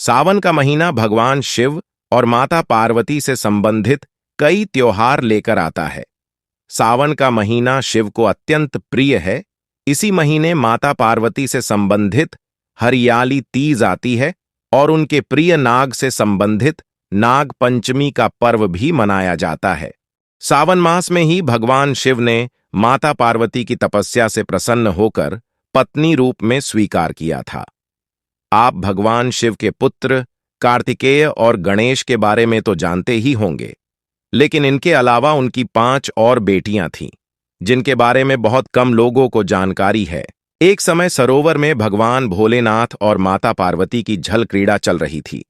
सावन का महीना भगवान शिव और माता पार्वती से संबंधित कई त्योहार लेकर आता है। सावन का महीना शिव को अत्यंत प्रिय है। इसी महीने माता पार्वती से संबंधित हरियाली तीज आती है और उनके प्रिय नाग से संबंधित नाग पंचमी का पर्व भी मनाया जाता है। सावन मास में ही भगवान शिव ने माता पार्वती की तपस्या से प्रसन्न होकर पत्नी रूप में स्वीकार किया था। आप भगवान शिव के पुत्र कार्तिकेय और गणेश के बारे में तो जानते ही होंगे, लेकिन इनके अलावा उनकी 5 और बेटियां थीं, जिनके बारे में बहुत कम लोगों को जानकारी है। एक समय सरोवर में भगवान भोलेनाथ और माता पार्वती की जल क्रीड़ा चल रही थी।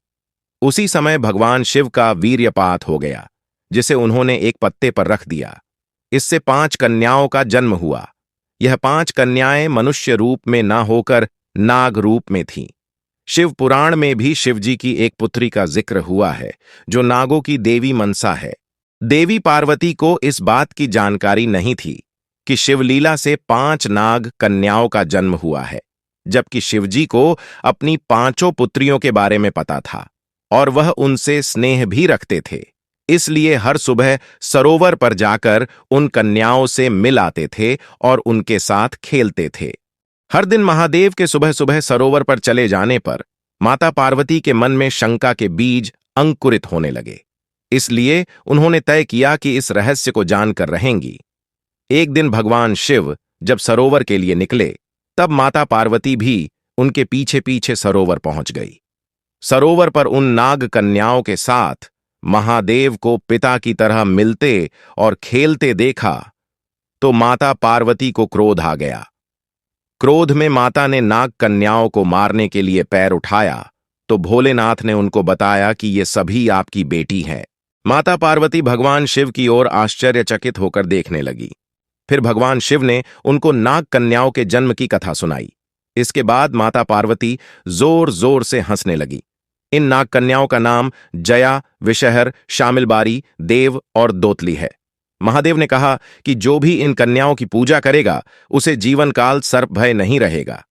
उसी समय भगवान शिव का वीर्यपात हो गया, जिसे उन्होंने एक पत्ते पर रख दिया। इससे 5 कन्याओं का जन्म हुआ। यह 5 कन्याएं मनुष्य रूप में न होकर नाग रूप में थीं। शिव पुराण में भी शिवजी की एक पुत्री का जिक्र हुआ है, जो नागों की देवी मनसा है। देवी पार्वती को इस बात की जानकारी नहीं थी कि शिवलीला से 5 नाग कन्याओं का जन्म हुआ है, जबकि शिवजी को अपनी 5 पुत्रियों के बारे में पता था और वह उनसे स्नेह भी रखते थे। इसलिए हर सुबह सरोवर पर जाकर उन कन्याओं से मिल आते थे और उनके साथ खेलते थे। हर दिन महादेव के सुबह सुबह सरोवर पर चले जाने पर माता पार्वती के मन में शंका के बीज अंकुरित होने लगे। इसलिए उन्होंने तय किया कि इस रहस्य को जानकर रहेंगी। एक दिन भगवान शिव जब सरोवर के लिए निकले, तब माता पार्वती भी उनके पीछे पीछे सरोवर पहुंच गई। सरोवर पर उन नाग कन्याओं के साथ महादेव को पिता की तरह मिलते और खेलते देखा तो माता पार्वती को क्रोध आ गया। क्रोध में माता ने नाग कन्याओं को मारने के लिए पैर उठाया तो भोलेनाथ ने उनको बताया कि ये सभी आपकी बेटी हैं। माता पार्वती भगवान शिव की ओर आश्चर्यचकित होकर देखने लगी। फिर भगवान शिव ने उनको नाग कन्याओं के जन्म की कथा सुनाई। इसके बाद माता पार्वती जोर जोर से हंसने लगी। इन नाग कन्याओं का नाम जया, विषहर, शामिलबारी, देव और दोतली है। महादेव ने कहा कि जो भी इन कन्याओं की पूजा करेगा उसे जीवन काल सर्प भय नहीं रहेगा।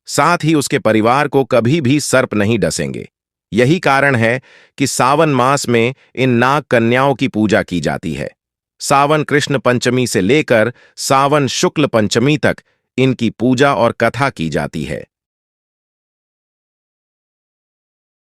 साथ ही उसके परिवार को कभी भी सर्प नहीं डसेंगे। यही कारण है कि सावन मास में इन नाग कन्याओं की पूजा की जाती है। सावन कृष्ण पंचमी से लेकर सावन शुक्ल पंचमी तक इनकी पूजा और कथा की जाती है।